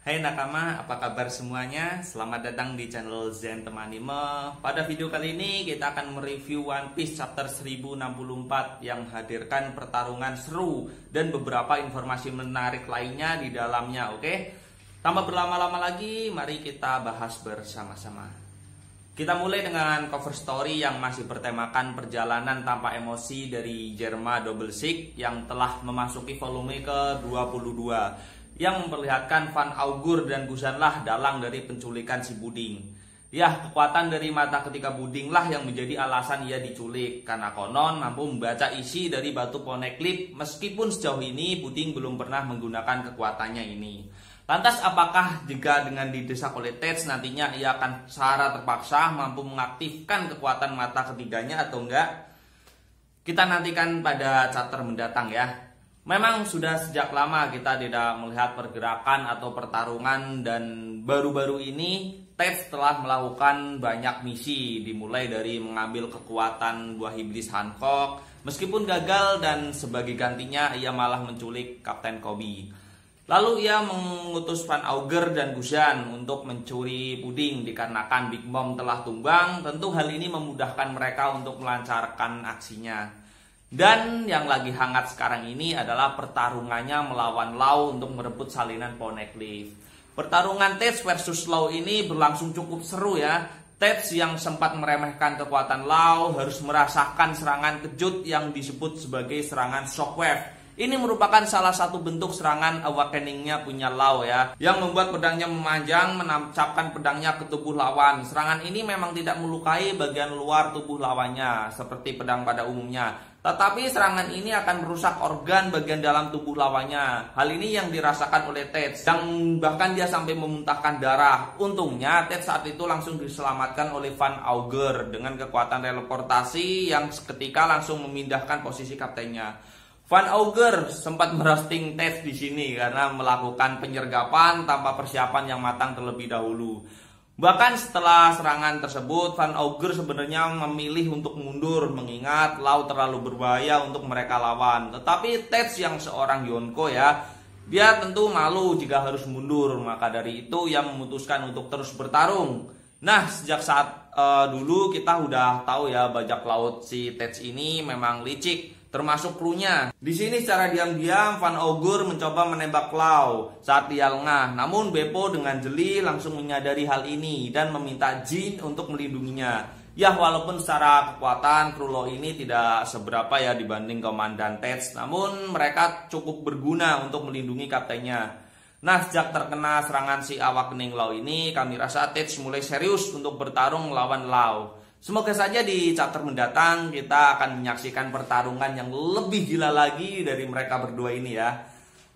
Hai nakama, apa kabar semuanya? Selamat datang di channel Zen Teman Anime. Pada video kali ini kita akan mereview One Piece chapter 1064 yang menghadirkan pertarungan seru dan beberapa informasi menarik lainnya di dalamnya, oke? Tanpa berlama-lama lagi, mari kita bahas bersama-sama. Kita mulai dengan cover story yang masih bertemakan perjalanan tanpa emosi dari Germa Double Six yang telah memasuki volume ke-22 yang memperlihatkan Van Augur dan Gusanlah dalang dari penculikan si Puding. Ya, kekuatan dari mata ketika Puding lah yang menjadi alasan ia diculik, karena konon mampu membaca isi dari batu Poneglyph meskipun sejauh ini Puding belum pernah menggunakan kekuatannya ini. Lantas apakah jika dengan didesak oleh Tetz nantinya ia akan secara terpaksa mampu mengaktifkan kekuatan mata ketiganya atau enggak? Kita nantikan pada chapter mendatang ya. Memang sudah sejak lama kita tidak melihat pergerakan atau pertarungan, dan baru-baru ini Tetz telah melakukan banyak misi, dimulai dari mengambil kekuatan buah iblis Hancock meskipun gagal, dan sebagai gantinya ia malah menculik Kapten Kobe. Lalu ia mengutus Van Augur dan Gusan untuk mencuri Puding dikarenakan Big Mom telah tumbang. Tentu hal ini memudahkan mereka untuk melancarkan aksinya. Dan yang lagi hangat sekarang ini adalah pertarungannya melawan Law untuk merebut salinan Poneglyph. Pertarungan Tetz versus Law ini berlangsung cukup seru ya. Tetz yang sempat meremehkan kekuatan Law harus merasakan serangan kejut yang disebut sebagai serangan shockwave. Ini merupakan salah satu bentuk serangan awakening-nya punya Law ya, yang membuat pedangnya memanjang menancapkan pedangnya ke tubuh lawan. Serangan ini memang tidak melukai bagian luar tubuh lawannya seperti pedang pada umumnya, tetapi serangan ini akan merusak organ bagian dalam tubuh lawannya. Hal ini yang dirasakan oleh Tetz, yang bahkan dia sampai memuntahkan darah. Untungnya Tetz saat itu langsung diselamatkan oleh Van Augur dengan kekuatan teleportasi yang seketika langsung memindahkan posisi kaptennya. Van Augur sempat merosting Tetz di sini karena melakukan penyergapan tanpa persiapan yang matang terlebih dahulu. Bahkan setelah serangan tersebut, Van Augur sebenarnya memilih untuk mundur mengingat Law terlalu berbahaya untuk mereka lawan. Tetapi Tetz yang seorang Yonko ya, dia tentu malu jika harus mundur. Maka dari itu ia memutuskan untuk terus bertarung. Nah, sejak saat dulu kita udah tahu ya, bajak laut si Tetz ini memang licik, termasuk krunya. Di sini secara diam-diam Van Augur mencoba menembak Law saat dia lengah. Namun Beppo dengan jeli langsung menyadari hal ini dan meminta Jin untuk melindunginya. Ya, walaupun secara kekuatan kru Law ini tidak seberapa ya dibanding komandan Tetz, namun mereka cukup berguna untuk melindungi kaptennya. Nah, sejak terkena serangan si Awakening Law ini, kami rasa Tetz mulai serius untuk bertarung melawan Law. Semoga saja di chapter mendatang kita akan menyaksikan pertarungan yang lebih gila lagi dari mereka berdua ini ya.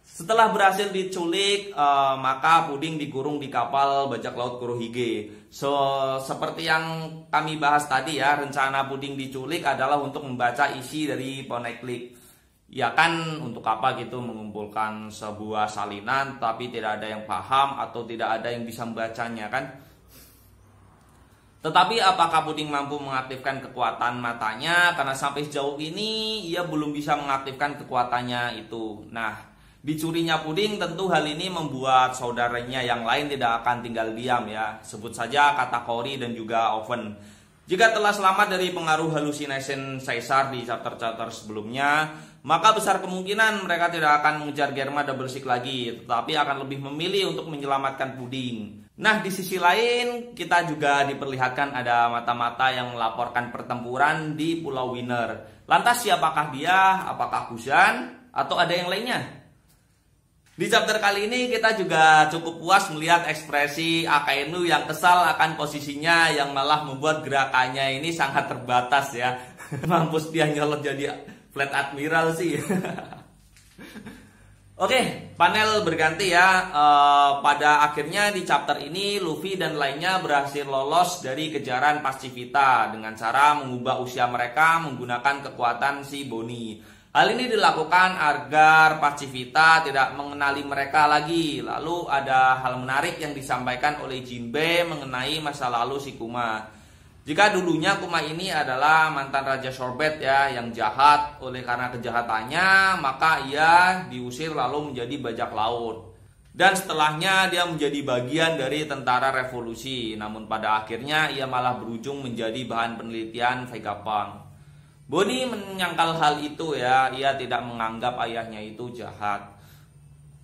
Setelah berhasil diculik, maka Puding dikurung di kapal bajak laut Kurohige. Seperti yang kami bahas tadi ya, rencana Puding diculik adalah untuk membaca isi dari Poneglyph. Ya kan, untuk apa gitu mengumpulkan sebuah salinan tapi tidak ada yang paham atau tidak ada yang bisa membacanya kan? Tetapi apakah Puding mampu mengaktifkan kekuatan matanya? Karena sampai sejauh ini ia belum bisa mengaktifkan kekuatannya itu. Nah, dicurinya Puding tentu hal ini membuat saudaranya yang lain tidak akan tinggal diam ya. Sebut saja Katakuri dan juga Oven. Jika telah selamat dari pengaruh hallucination Caesar di chapter-chapter sebelumnya, maka besar kemungkinan mereka tidak akan mengejar Germa Double Six lagi, tetapi akan lebih memilih untuk menyelamatkan Puding. Nah, di sisi lain kita juga diperlihatkan ada mata-mata yang melaporkan pertempuran di Pulau Winner. Lantas siapakah dia? Apakah Gusan? Atau ada yang lainnya? Di chapter kali ini kita juga cukup puas melihat ekspresi Akainu yang kesal akan posisinya yang malah membuat gerakannya ini sangat terbatas ya. Mampus dia nyolot jadi Fleet Admiral sih. Oke, panel berganti ya. Pada akhirnya di chapter ini Luffy dan lainnya berhasil lolos dari kejaran Pacifita dengan cara mengubah usia mereka menggunakan kekuatan si Bonnie. Hal ini dilakukan agar Pacifita tidak mengenali mereka lagi. Lalu ada hal menarik yang disampaikan oleh Jinbe mengenai masa lalu si Kuma. Jika dulunya Kuma ini adalah mantan Raja Sorbet ya, yang jahat. Oleh karena kejahatannya maka ia diusir lalu menjadi bajak laut. Dan setelahnya dia menjadi bagian dari tentara revolusi. Namun pada akhirnya ia malah berujung menjadi bahan penelitian Vegapunk. Bonnie menyangkal hal itu ya. Ia tidak menganggap ayahnya itu jahat,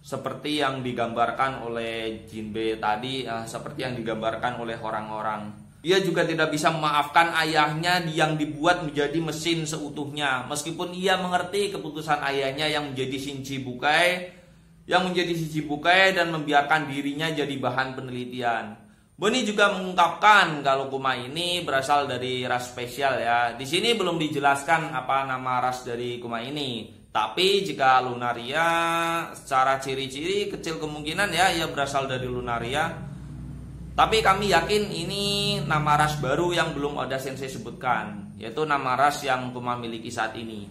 seperti yang digambarkan oleh Jinbe tadi, seperti yang digambarkan oleh orang-orang. Ia juga tidak bisa memaafkan ayahnya yang dibuat menjadi mesin seutuhnya. Meskipun ia mengerti keputusan ayahnya yang menjadi Shinji Bukai dan membiarkan dirinya jadi bahan penelitian. Bonnie juga mengungkapkan kalau Kuma ini berasal dari ras spesial ya. Di sini belum dijelaskan apa nama ras dari Kuma ini. Tapi jika Lunaria, secara ciri-ciri kecil kemungkinan ya ia berasal dari Lunaria. Tapi kami yakin ini nama ras baru yang belum ada sensei sebutkan, yaitu nama ras yang Kuma miliki saat ini.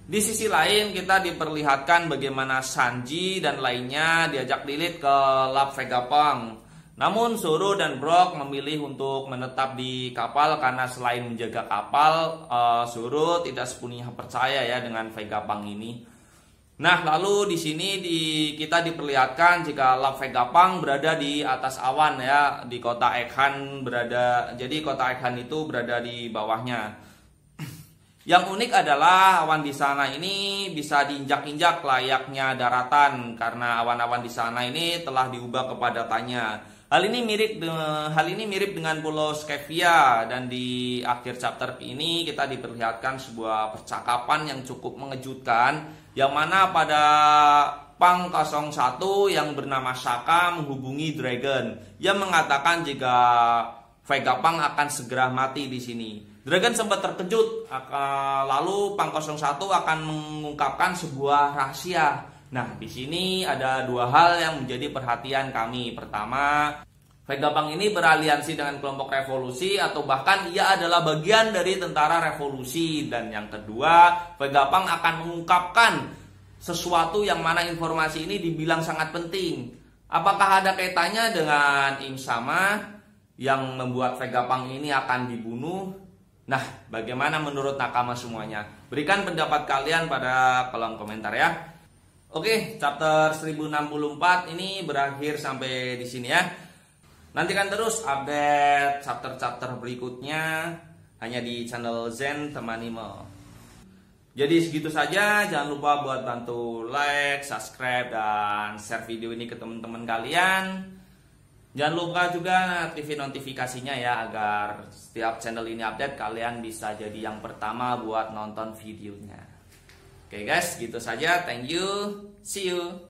Di sisi lain kita diperlihatkan bagaimana Sanji dan lainnya diajak Lilith ke lab Vegapunk. Namun Zoro dan Brook memilih untuk menetap di kapal karena selain menjaga kapal, Zoro tidak sepenuhnya percaya ya dengan Vegapunk ini. Nah, lalu di sini kita diperlihatkan jika lab Vegapunk berada di atas awan ya, di kota Ekhan berada. Jadi kota Ekhan itu berada di bawahnya. Yang unik adalah awan di sana ini bisa diinjak-injak layaknya daratan karena awan-awan di sana ini telah diubah kepadatannya. Hal ini mirip dengan Pulau Skypia, dan di akhir chapter ini kita diperlihatkan sebuah percakapan yang cukup mengejutkan, yang mana pada Pang 01 yang bernama Shaka menghubungi Dragon yang mengatakan jika Vegapunk akan segera mati di sini. Dragon sempat terkejut, lalu Pang 01 akan mengungkapkan sebuah rahasia. Nah, di sini ada dua hal yang menjadi perhatian kami. Pertama, Vegapunk ini beraliansi dengan kelompok revolusi atau bahkan ia adalah bagian dari tentara revolusi. Dan yang kedua, Vegapunk akan mengungkapkan sesuatu yang mana informasi ini dibilang sangat penting. Apakah ada kaitannya dengan Im Sama yang membuat Vegapunk ini akan dibunuh? Nah, bagaimana menurut nakama semuanya? Berikan pendapat kalian pada kolom komentar ya. Oke, chapter 1064 ini berakhir sampai di sini ya. Nantikan terus update chapter-chapter berikutnya hanya di channel Zen Temanime. Jadi segitu saja, jangan lupa buat bantu like, subscribe, dan share video ini ke teman-teman kalian. Jangan lupa juga aktifin notifikasinya ya, agar setiap channel ini update kalian bisa jadi yang pertama buat nonton videonya. Oke guys, gitu saja. Thank you. See you.